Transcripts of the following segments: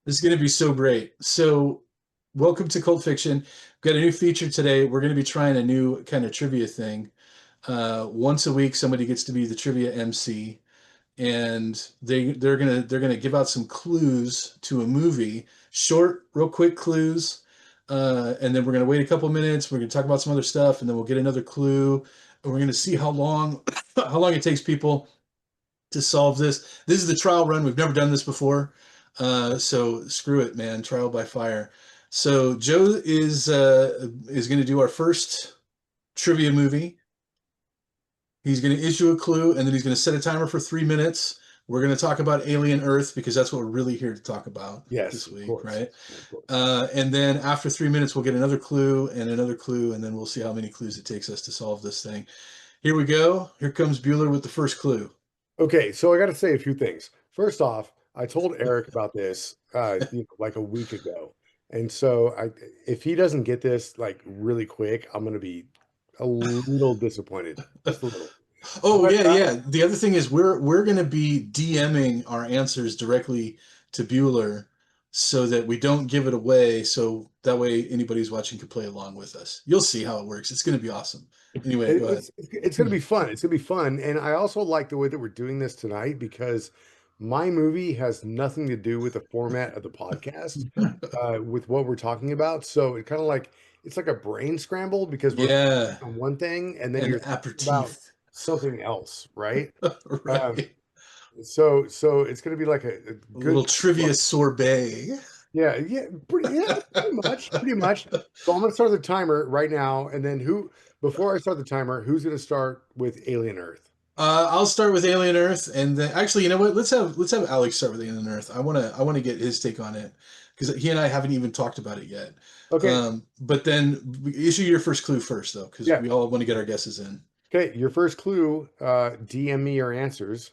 This is going to be so great. So, welcome to Cult Fiction. We've got a new feature today. We're going to be trying a new kind of trivia thing. Once a week, somebody gets to be the trivia MC, and they're gonna give out some clues to a movie, short, real quick clues, and then we're gonna wait a couple minutes. We're gonna talk about some other stuff, and then we'll get another clue, and we're gonna see how long how long it takes people to solve this. This is the trial run. We've never done this before. So screw it, man. Trial by fire. So Joe is going to do our first trivia movie. He's going to issue a clue, and then he's going to set a timer for 3 minutes. We're going to talk about Alien Earth because that's what we're really here to talk about Yes, this of week, course. right? Of course. And then after 3 minutes, we'll get another clue and another clue, and then we'll see how many clues it takes us to solve this thing. Here we go. Here comes Bueller with the first clue. Okay, so I got to say a few things. First off, I told Eric about this like a week ago. And so if he doesn't get this like really quick, I'm going to be a little disappointed. Just a little. Oh But yeah, yeah. The other thing is we're gonna be DMing our answers directly to Bueller so that we don't give it away. So that way anybody who's watching can play along with us. You'll see how it works. It's gonna be awesome. Anyway, go ahead. it's going to be fun. It's going to be fun. And I also like the way that we're doing this tonight because my movie has nothing to do with the format of the podcast, with what we're talking about. So it kind of like it's like a brain scramble because we're Yeah, on one thing and then an you're thinking about aperitif. something else, right? Um, Right. so it's going to be like a A little good, trivia sorbet. yeah, pretty much. So I'm going to start the timer right now, and then before I start the timer, who's going to start with Alien Earth? I'll start with Alien Earth, and then actually, you know what? Let's have Alex start with Alien Earth. I wanna get his take on it because he and I haven't even talked about it yet. Okay, But then issue your first clue first, though, because yeah. we all want to get our guesses in. Okay, your first clue, DM me your answers.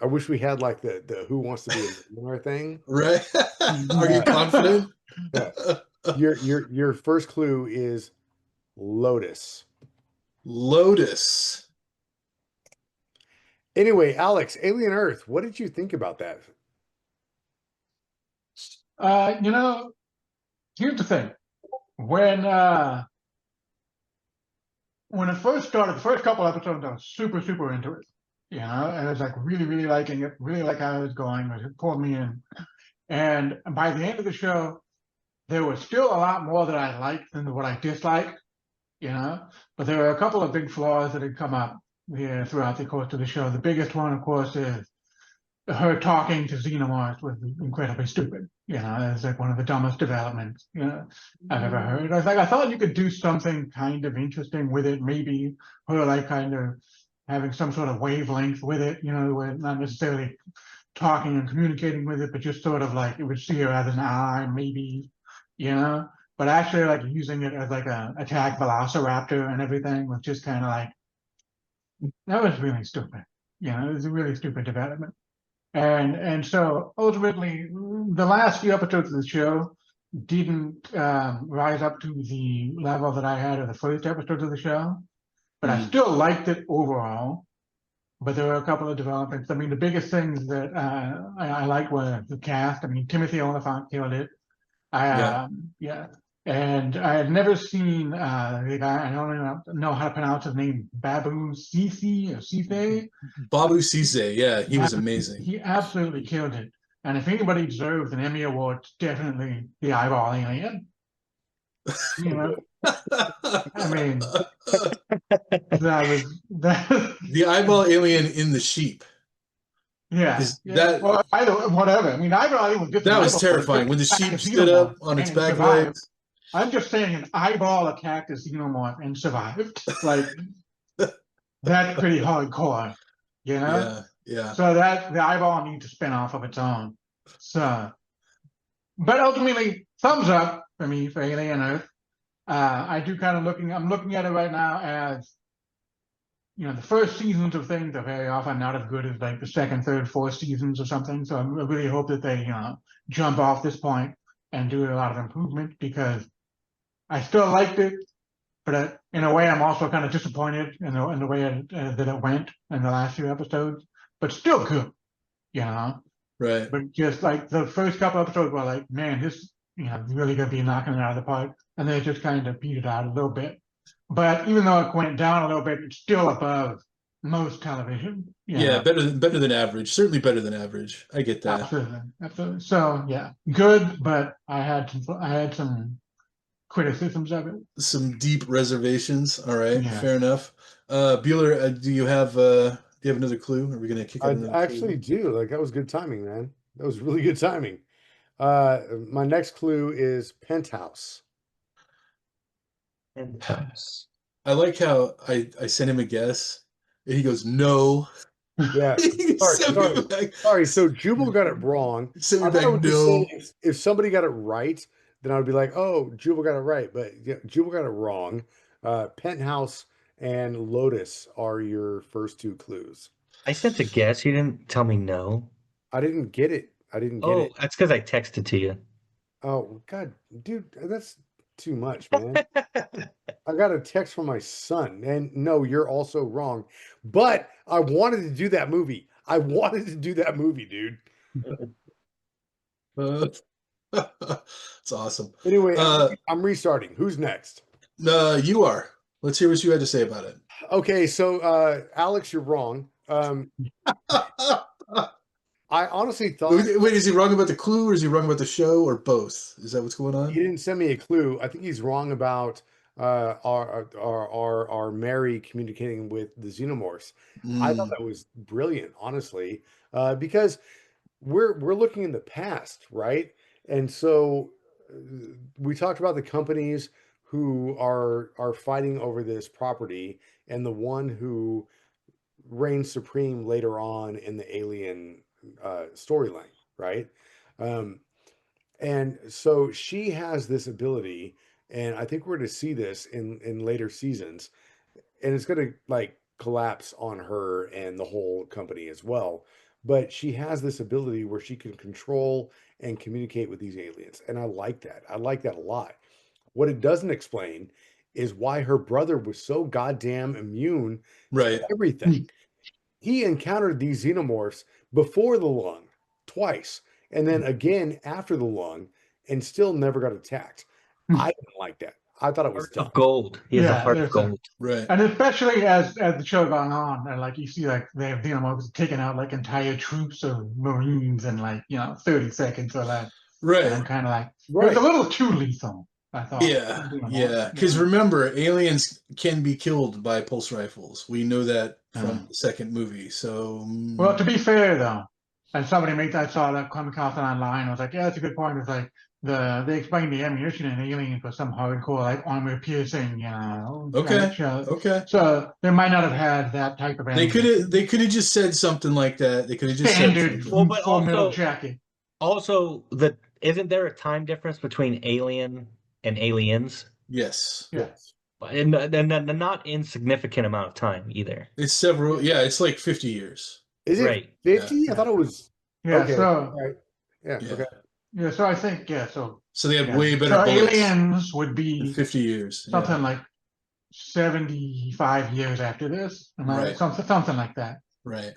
I wish we had like the Who Wants to Be a Millionaire thing. Right? Are you Uh, confident? yeah. Your first clue is Lotus. Lotus. Anyway, Alex, Alien Earth, what did you think about that? Uh, you know, Here's the thing. When when it first started, the first couple episodes, I was super into it. And I was like really liking it, really like how it was going. It pulled me in. And by the end of the show, there was still a lot more that I liked than what I disliked. But there were a couple of big flaws that had come up throughout the course of the show. The biggest one, of course, is her talking to Xenomorph was incredibly stupid. It's like one of the dumbest developments I've ever heard. I thought you could do something kind of interesting with it, maybe her like kind of having some sort of wavelength with it, where not necessarily talking and communicating with it, but just sort of like it would see her as an ally, maybe, you know. But actually, like using it as like a attack velociraptor and everything was just kind of like that was really stupid. It was a really stupid development. And so ultimately, the last few episodes of the show didn't rise up to the level that I had of the first episodes of the show, but I Hmm. still liked it overall. But there were a couple of developments. I mean, the biggest things that I liked were the cast. I mean, Timothy Olyphant killed it. Yeah. Yeah, and I had never seen the guy. I don't even know how to pronounce his name. Babu Sisi or Sife. Babu Cisse. Yeah, he was amazing. He absolutely killed it. And if anybody deserves an Emmy Award, it's definitely the eyeball alien. You know, I mean, that was that. The eyeball alien in the sheep. Yeah, Because yeah. that Well, either whatever. I mean, eyeball alien was just an that was eyeball. It terrifying when the attacked a sheep stood up xenomorph on its and it back survived. legs. I'm just saying, an eyeball attacked a xenomorph and survived. Like that's pretty hardcore. You know. Yeah, yeah. So that the eyeball needs to spin off of its own. So, but ultimately, thumbs up for me for Alien Earth. I do kind of I'm looking at it right now as, the first seasons of things are very often not as good as like the second, third, fourth seasons or something. So I really hope that they, jump off this point and do a lot of improvement because I still liked it, but in a way, I'm also kind of disappointed in the way that it went in the last few episodes, but still good, you know. Right. but just like the first couple episodes were like, man, this really gonna be knocking it out of the park, and then it just kind of petered out a little bit. But even though it went down a little bit, it's still above most television. Yeah, better than average. Certainly better than average. I get that. Absolutely, absolutely. So yeah, good, but I had some criticisms of it. Some deep reservations. All right, Yeah. fair enough. Bueller, do you have another clue? Are we gonna kick out I another actually clue? do. Like that was good timing, man. That was really good timing. My next clue is penthouse. Penthouse. I like how I sent him a guess, and he goes, "No." Yeah. He sent me back. Sorry. So Jubal got it wrong. Sent me I thought it back. was the same. No. If somebody got it right, then I would be like, oh, Jubal got it right. But yeah, Jubal got it wrong. Penthouse and Lotus are your first two clues. I sent a guess. You didn't tell me no. I didn't get it. I didn't get Oh, it. that's because I texted to you. Oh, God, dude, that's too much, man. I got a text from my son, and no, you're also wrong. But I wanted to do that movie. I wanted to do that movie, dude. Uh, it's awesome. Anyway, Uh, I'm restarting. Who's next? you are. Let's hear what you had to say about it. Okay, so Alex, you're wrong. I honestly thought Wait, is he wrong about the clue, or is he wrong about the show, or both? Is that what's going he on? didn't send me a clue. I think he's wrong about our Mary communicating with the xenomorphs. I thought Mm, that was brilliant, honestly, because we're looking in the past, right? And so we talked about the companies who are fighting over this property, and the one who reigns supreme later on in the alien storyline, right? Um, and so she has this ability, and I think we're going to see this in later seasons, and it's going to like collapse on her and the whole company as well. But she has this ability where she can control and communicate with these aliens, and I like that. I like that a lot. What it doesn't explain is why her brother was so goddamn immune to right. everything. He encountered these xenomorphs before the lung twice, and then again after the lung, and still never got attacked. I didn't like that. I thought it was Heart dumb. of gold. He has a Yeah, heart of there's a, gold. Right. and especially as the show gone on, and like you see, like they have taking out like entire troops of Marines in like 30 seconds or that, and I'm Right. kind of like it was Right. a little too lethal. I thought. Yeah. Yeah. Because remember, aliens can be killed by pulse rifles. We know that from the second movie. So, Well, to be fair though, and somebody made I saw that comment online. I was like, yeah, that's a good point. It's like they explained the ammunition in Alien for some hardcore like armor piercing, okay. shells. Okay. So they might not have had that type of ammunition. They could have just said something like that. They could have just said Standard something. Well, but full metal also, jacket. isn't there a time difference between Alien and Aliens? Yes. Yeah. Yes. And a not insignificant amount of time either. It's several. Yeah. It's like 50 years. Is it Right. 50? I thought it was Yeah. okay. So All right. Yeah. Yeah. Okay. yeah. So I think So So they have yeah. way better So bullets. Aliens would In be 50 years. something Yeah. like 75 years after this, Right. something like that. Right.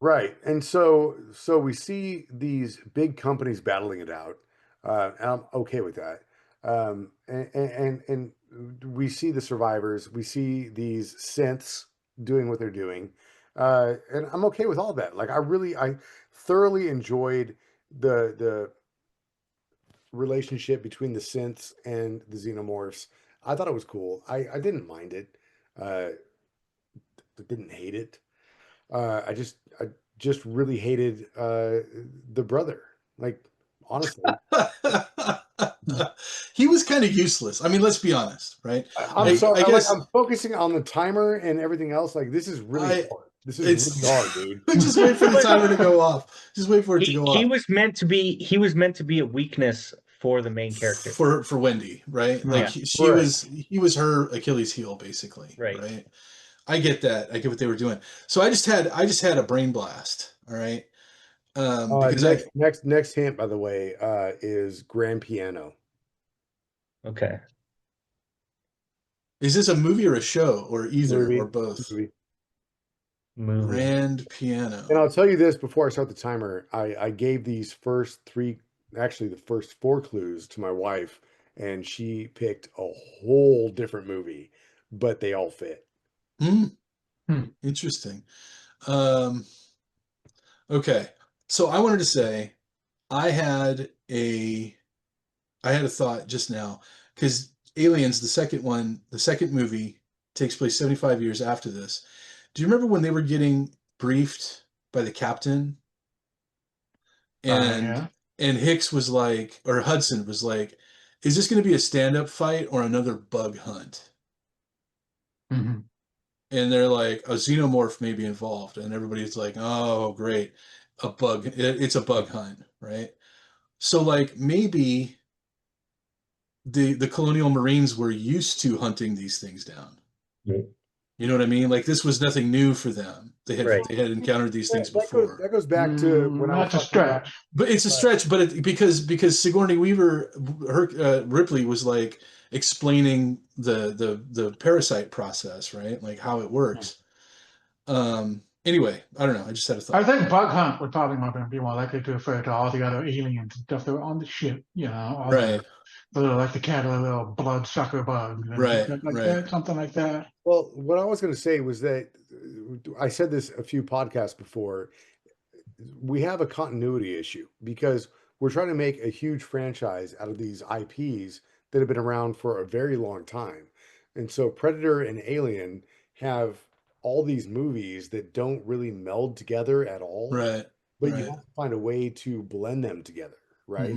Right. And so we see these big companies battling it out. And I'm okay with that. And we see the survivors. We see these synths doing what they're doing. And I'm okay with all that. Like I thoroughly enjoyed the relationship between the synths and the xenomorphs. I thought it was cool. I didn't mind it. Uh, didn't hate it. I just really hated the brother. Like honestly, He was kind of useless. I mean, let's be honest, right? I'm sorry. I guess I'm focusing on the timer and everything else. Like this is really I hard. This is it's really hard, dude. just wait for the timer to go off. Just wait for it to go He off. was meant to be a weakness for the main character. For Wendy, right? Like Yeah. Right. he was her Achilles heel, basically. Right. Right. I get that. I get what they were doing. So I just had a brain blast. All right. Because Next hint, by the way, is grand piano. Okay. is this a movie or a show or either or Movie. both? Movie. movie. Grand And I'll piano. tell you this before I start the timer. I gave these first three, actually the first four clues to my wife, and she picked a whole different movie, but they all fit. Hmm, Hmm. interesting. Um, okay. So I wanted to say I had a I had a thought just now because Aliens, the second one, the second movie takes place 75 years after this. Do you remember when they were getting briefed by the captain and Yeah. Hicks was like, or Hudson was like, is this going to be a stand-up fight or another bug hunt? Mhm. And they're like, a xenomorph may be involved, and everybody's like, oh, great, a bug, it's a bug hunt, right? So like maybe the colonial marines were used to hunting these things down. Mm. You know what I mean? Like this was nothing new for them. Right. They had encountered these things That before. goes back to when I was That's a talking about. stretch. But it's a uh, stretch, but because Sigourney Weaver, Ripley was like explaining the parasite process, right? Like how it works. Anyway, I don't know. I just had a I thought. think Bug Hunt would probably be more likely to refer to all the other aliens and stuff that were on the ship, all Right, the little, like the cat, the little bloodsucker bugs and right, stuff like right, that, something like that. Well, what I was going to say was that I said this a few podcasts before. We have a continuity issue because we're trying to make a huge franchise out of these IPs that have been around for a very long time. And so Predator and Alien have all these movies that don't really meld together at all, right, but you right. have to find a way to blend them together, right?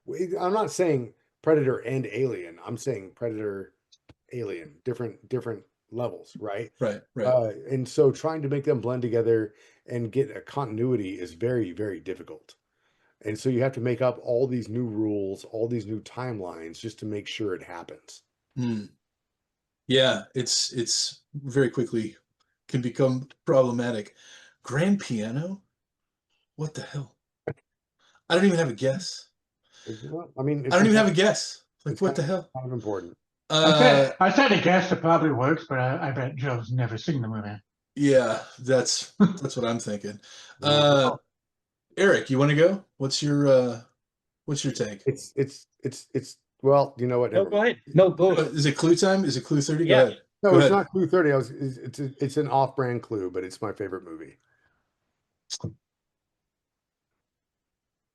Hmm. I'm not saying Predator and Alien. I'm saying Predator, Alien, different levels, right? Right, right. And so trying to make them blend together and get a continuity is very, very difficult. And so you have to make up all these new rules, all these new timelines just to make sure it happens. Mm. Yeah, it's very quickly can become problematic. Grand piano? What the hell? I don't even have a guess. Well, I mean, I it's don't even have a important. guess. Like It's what the hell? kind of important. Uh, I said a guess that probably works, but I bet Joe's never seen the movie. yeah, that's what I'm thinking. Uh, Well, Eric, you want to go? What's your take? it's well, you know what? No, Never go mind. ahead. No, go. Is it clue time? Is it clue 30? Go Yeah. ahead. No, Go it's ahead. not Clue 30. It's an off-brand clue, but it's my favorite movie.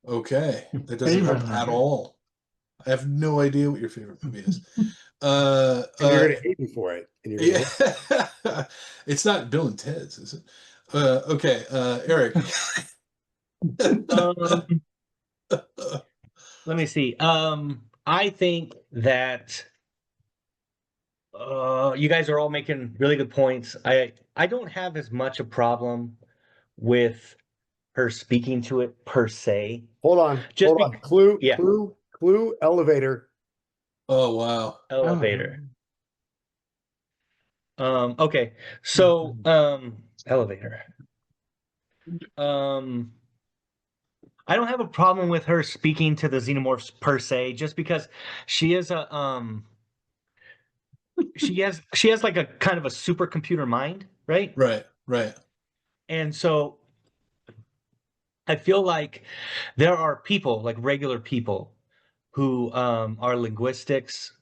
Okay. Your That doesn't favorite help at movie. all. I have no idea what your favorite movie is. Uh, And you're uh, gonna hate me for it. And you're gonna hate yeah. It's not Bill and Ted's, is it? Okay, Eric. Um, let me see. I think that you guys are all making really good points. I don't have as much a problem with her speaking to it per se. Just hold be on. Clue, Yeah, clue, clue, elevator. Oh wow. elevator. Okay. So, Mhm. elevator. Um, I don't have a problem with her speaking to the xenomorphs per se, just because she is a she has like a kind of a supercomputer mind, right? Right, right, And so I feel like there are people, like regular people, who are linguists,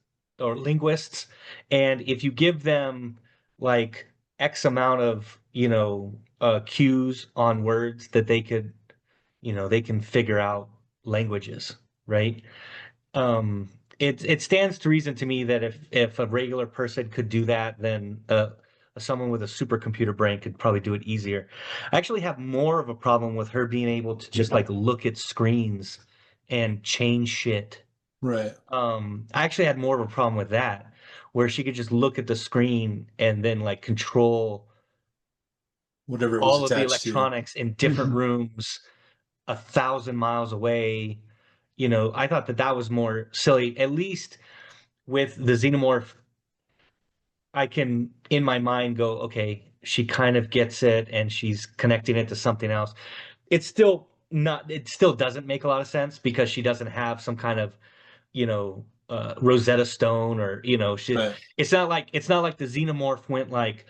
and if you give them like X amount of, cues on words that they can figure out languages, right? It stands to reason to me that if a regular person could do that, then someone with a supercomputer brain could probably do it easier. I actually have more of a problem with her being able to just like look at screens and change shit. right. I actually had more of a problem with that, where she could just look at the screen and then like control Whatever it was all of the attached to. electronics in different rooms 1,000 miles away. I thought that that was more silly. At least with the xenomorph, I can in my mind go, okay, she kind of gets it and she's connecting it to something else. It's still not, it still doesn't make a lot of sense because she doesn't have some kind of, Rosetta Stone, or Right. it's not like the xenomorph went like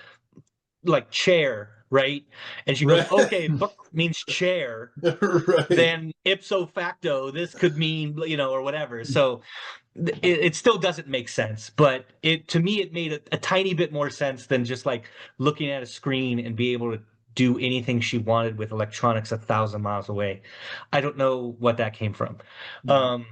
chair, right? And she goes, Right. okay, book means chair, Right. then ipso facto, this could mean, or whatever. So it still doesn't make sense, but to me, it made a tiny bit more sense than just like looking at a screen and be able to do anything she wanted with electronics 1,000 miles away. I don't know what that came from. Um,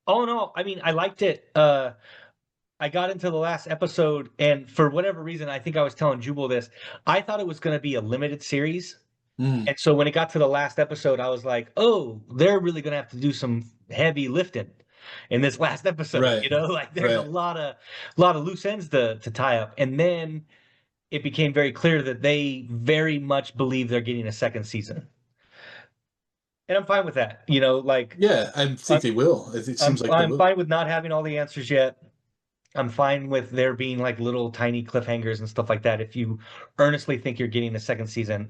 all in all, I mean, I liked it. I got into the last episode, and for whatever reason, I think I was telling Jubal this. I thought it was going to be a limited series. Mm. And so when it got to the last episode, I was like, oh, they're really going to have to do some heavy lifting in this last episode. Right. Like there's a Right. lot of loose ends to tie up. And then it became very clear that they very much believe they're getting a second season. And I'm fine with that. Like Yeah, I think they will. It seems like they I'm will. fine with not having all the answers yet. I'm fine with there being like little tiny cliffhangers and stuff like that. If you earnestly think you're getting a second season,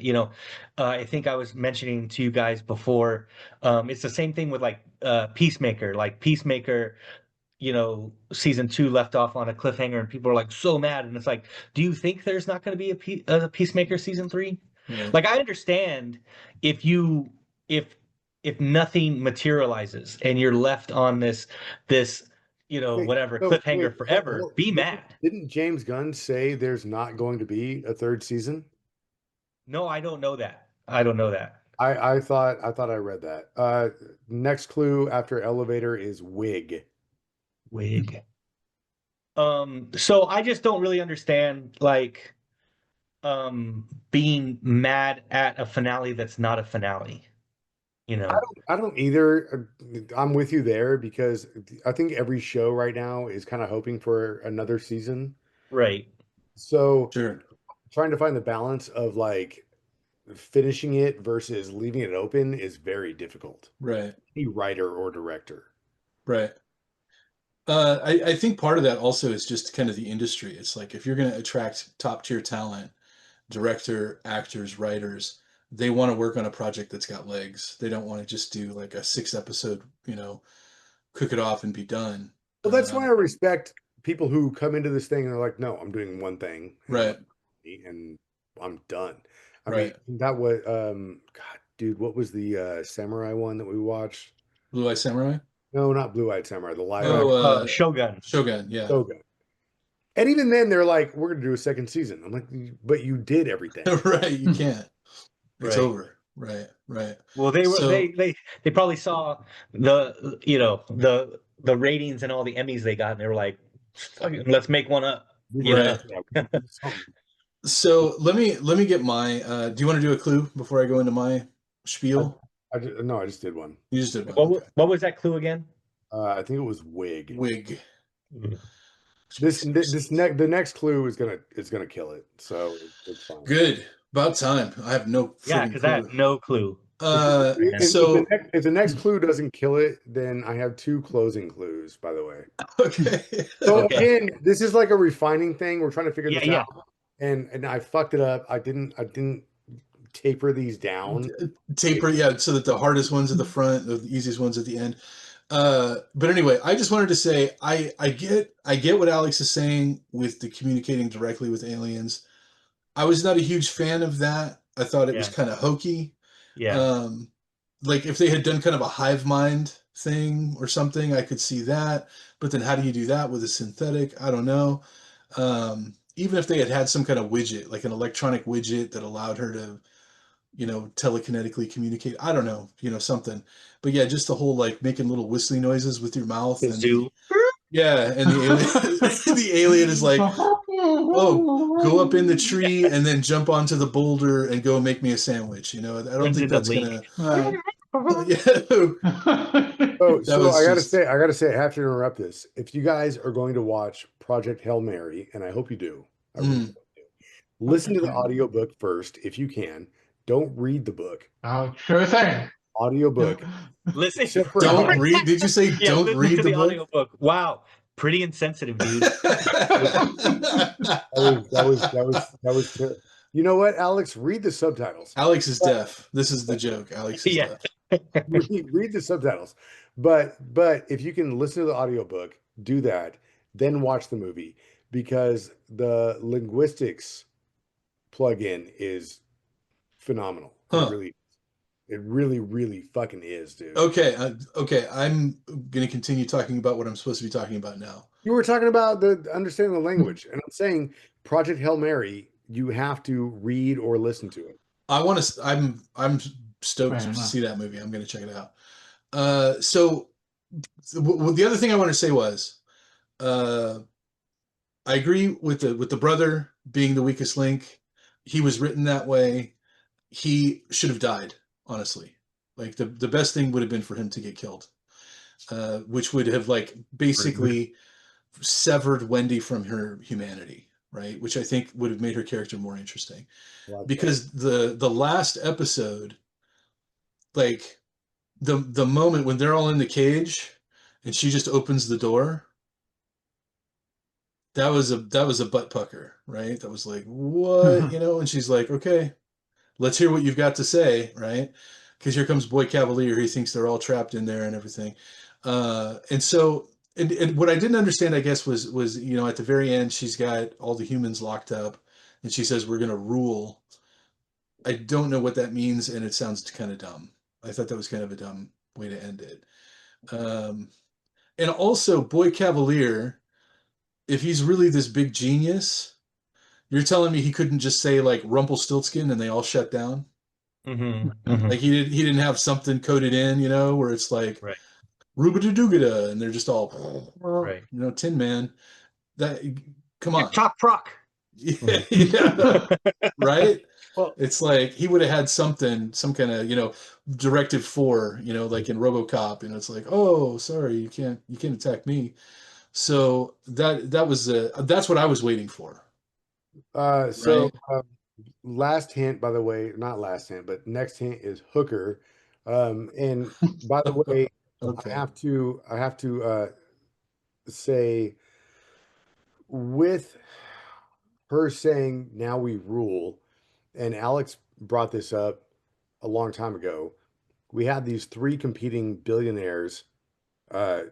I think I was mentioning to you guys before. It's the same thing with like Peacemaker. Like Peacemaker, season 2 left off on a cliffhanger, and people are like so mad. And it's like, do you think there's not going to be a Peacemaker season 3? Right. Like I understand if you if nothing materializes and you're left on this Wait, whatever so wait, cliffhanger forever, be mad. didn't James Gunn say there's not going to be a third season? No, I don't know that. I don't know that. I thought I read that. Next clue after elevator is wig. Wig. So I just don't really understand like being mad at a finale that's not a finale. I don't either. I'm with you there because I think every show right now is kind of hoping for another season. Right. So Sure. trying to find the balance of like finishing it versus leaving it open is very difficult. Right. Any writer or director. Right. I think part of that also is just kind of the industry. It's like if you're going to attract top tier talent, director, actors, writers, they want to work on a project that's got legs. They don't want to just do like a 6 episode, cook it off and be done. Well, that's why I respect people who come into this thing and they're like, no, I'm doing one thing. Right. And I'm done. I Right. mean, that was, God, dude, what was the samurai one that we watched? Blue Eye Samurai? No, not Blue Eyed Samurai, the live Oh, Shogun. Shogun, yeah. Shogun. And even then, they're like, we're going to do a second season. I'm like, but you did everything. Right, you can't. It's Right. over. Right. Well, they probably saw the ratings and all the Emmys they got, and they were like, let's make one up. Right. So let me get my. Do you want to do a clue before I go into my spiel? I just did one. You just did one. What was that clue again? I think it was wig. Wig. The next clue is gonna kill it. So it's fine. Good. About time. I have no. Yeah, because I have no clue. If the next clue doesn't kill it, then I have 2 closing clues. By the way. Okay. So again, this is like a refining thing. We're trying to figure this out, and I fucked it up. I didn't taper these down. Taper, yeah, so that the hardest ones at the front, the easiest ones at the end. But anyway, I just wanted to say I get what Alex is saying with the communicating directly with aliens. I was not a huge fan of that. I thought it was kind of hokey. Yeah. Like if they had done kind of a hive mind thing or something, I could see that. But then how do you do that with a synthetic? I don't know. Even if they had had some kind of widget, like an electronic widget that allowed her to, telekinetically communicate. I don't know, something. But yeah, just the whole like making little whistling noises with your mouth. And the alien, the alien is like, oh, go up in the tree and then jump onto the boulder and go make me a sandwich. I don't think that's gonna. So I gotta say, I have to interrupt this. If you guys are going to watch Project Hail Mary, and I hope you do, listen to the audiobook first if you can. Don't read the book. Oh, sure thing. Audiobook. Listen. Don't read. Did you say don't read the book? Audiobook. Wow. Pretty insensitive, dude. that was you know what, Alex? Read the subtitles. Alex is deaf. This is the joke. Alex is deaf. Read the subtitles. But if you can listen to the audiobook, do that, then watch the movie, because the linguistics plugin is phenomenal. Huh. It really, really fucking is, dude. Okay. Okay. I'm going to continue talking about what I'm supposed to be talking about now. You were talking about the understanding the language, and I'm saying Project Hail Mary, you have to read or listen to it. I want to. I'm stoked Fair to enough. see that movie. I'm going to check it out. So the other thing I want to say was, uh, I agree with the brother being the weakest link. He was written that way. He should have died. Honestly, like the best thing would have been for him to get killed, which would have like basically severed Wendy from her humanity, right? Which I think would have made her character more interesting. Like that. Because the last episode, like the moment when they're all in the cage and she just opens the door, that was a butt pucker, right? That was like, what, and she's like, okay, let's hear what you've got to say, right? Because here comes Boy Cavalier. He thinks they're all trapped in there and everything. And so, and what I didn't understand, I guess, was at the very end, she's got all the humans locked up, and she says, "We're gonna rule." I don't know what that means, and it sounds kind of dumb. I thought that was kind of a dumb way to end it. Um, and also, Boy Cavalier, if he's really this big genius, you're telling me he couldn't just say like Rumpelstiltskin and they all shut down? Like he didn't have something coded in, where it's like Right. Rubadudugada, and they're just all Right. Tin Man. That come on. TikTok proc. Yeah. Right? Well, It's like he would have had something, some kind of, directive 4, like in RoboCop, and it's like, oh, sorry, you can't attack me. So that's what I was waiting for, so right? last hint, by the way, not last hint, but next hint is Hooker. And by the way, Okay. I have to say, with her saying now we rule, and Alex brought this up a long time ago. We had these three competing billionaires, uh,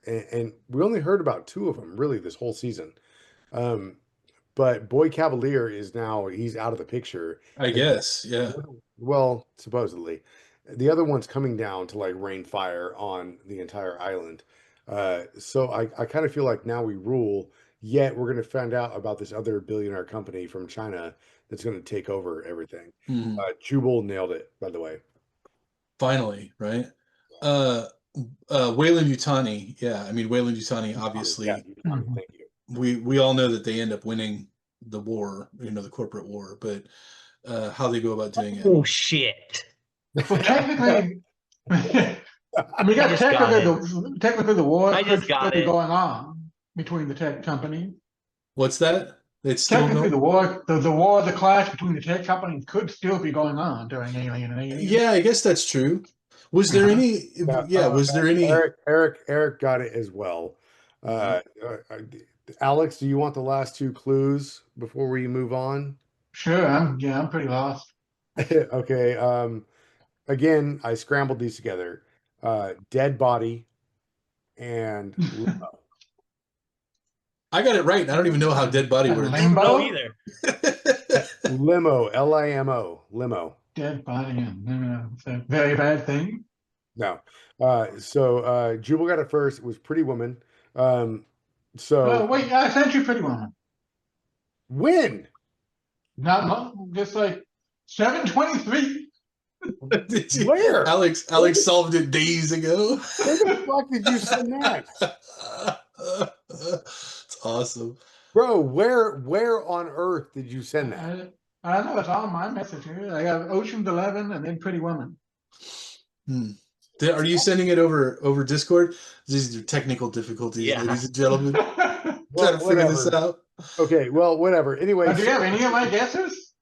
and we only heard about two of them really this whole season. Um, but Boy Cavalier is now he's out of the picture. I And guess, yeah. well, supposedly, the other one's coming down to like rain fire on the entire island. So I kind of feel like now we rule. Yet we're going to find out about this other billionaire company from China that's going to take over everything. Mhm. Jubal nailed it, by the way. Finally, right? Uh, Wayland Yutani, yeah. I mean, Wayland Yutani, Yeah, obviously, thank you. we all know that they end up winning the war, the corporate war, but how they go about doing it. Oh shit. Well, technically, I mean, I just got technically the war I could just got still be it. going on between the tech companies. What's that? It's still Technically, going. the clash between the tech companies could still be going on during Alien and Alien. Yeah, I guess that's true. Was there any? Yeah, Yeah, was there any? Eric got it as well. Alex, do you want the last two clues before we move on? Sure, I'm pretty lost. Okay. Again, I scrambled these together. Dead body and limo. I got it right. I don't even know how dead body A works. I don't know limbo, either. Limo, Limo, limo. dead body, and it's a very bad thing. No. So Jubal got it first. It was Pretty Woman. Oh So wait, I sent you Pretty Woman. when? Not just like 7:23. Did you- Where? Alex solved it days ago. Where the fuck did you send that? It's awesome. Bro, where on earth did you send that? I don't know. It's all my message here. I got Ocean's 11 and then Pretty Woman. Are you sending it over Discord? These are technical difficulties, Yeah. ladies and gentlemen. Well, Trying to figure this whatever. out. Okay, well, whatever. Anyway, Do you have any of my guesses?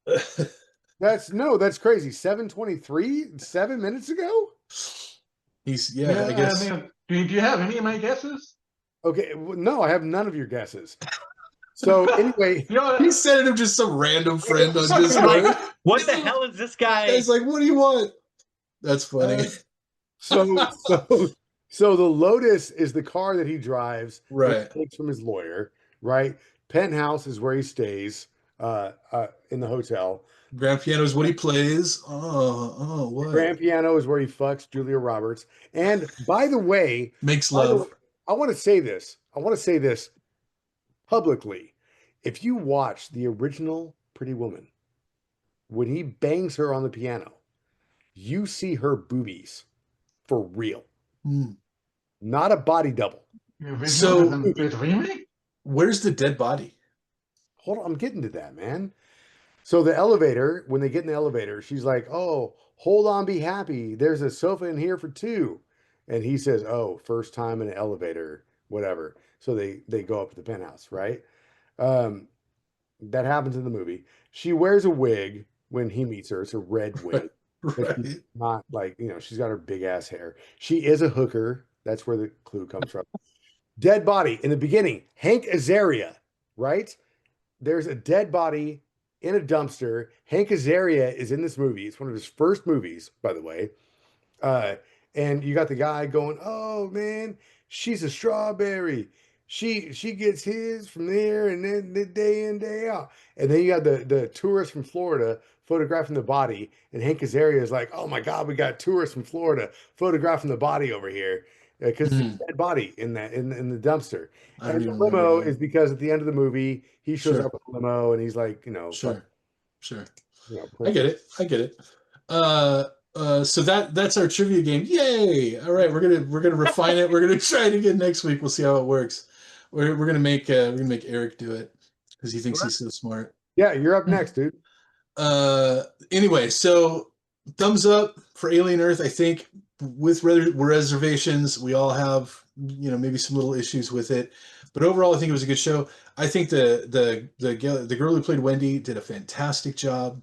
that's crazy. 7:23, 7 minutes ago? I guess. I mean, do you have any of my guesses? Okay, no, I have none of your guesses. So anyway, He sent him just some random friend on Discord. Like, what the hell is this guy? He's like, what do you want? That's funny. so the Lotus is the car that he drives, Right. He takes from his lawyer, right? Penthouse is where he stays, in the hotel. Grand piano is what he plays. Oh, what? Grand piano is where he fucks Julia Roberts. And by the way, Makes by the way, love. I want to say this. I want to say this publicly. If you watch the original Pretty Woman, when he bangs her on the piano, you see her boobies for real, Hmm. not a body double. The original So- and then there's a remake? Where's the dead body? Hold on, I'm getting to that, man. So the elevator, when they get in the elevator, she's like, "Oh, hold on, be happy. There's a sofa in here for two." And he says, "Oh, first time in an elevator, whatever." So they go up to the penthouse, right? Um, that happens in the movie. She wears a wig when he meets her. It's a red wig. But she's Right. not like, she's got her big ass hair. She is a hooker. That's where the clue comes from. Dead body in the beginning, Hank Azaria, right? There's a dead body in a dumpster. Hank Azaria is in this movie. It's one of his first movies, by the way. Uh, and you got the guy going, "Oh man, she's a strawberry. She gets his from there, and then the day in day out." And then you got the tourist from Florida photographing the body, and Hank Azaria is like, "Oh my God, we got tourists from Florida photographing the body over here." Because it's a dead body in the dumpster, I and don't the even remember limo that. is because at the end of the movie he shows Sure. up with the limo and he's like, Sure. I Prince. get it. I get it. So that's our trivia game. Yay! All right, we're gonna refine it. We're gonna try it again next week. We'll see how it works. We're gonna make Eric do it because he thinks he's so smart. Yeah, you're up next, dude. Anyway, so thumbs up for Alien Earth. I think with reservations, we all have maybe some little issues with it, but overall, I think it was a good show. I think the girl who played Wendy did a fantastic job.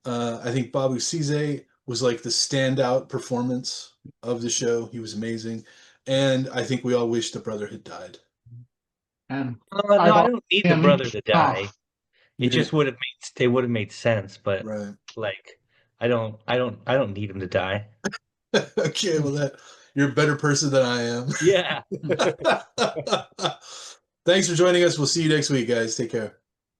I think Babu Size was like the standout performance of the show. He was amazing, and I think we all wish the brother had died. And No, I don't need the him brother to die. off. It just would have made sense, but Right. like I don't need him to die. Okay, well you're a better person than I am. Yeah. Thanks for joining us. We'll see you next week, guys. Take care.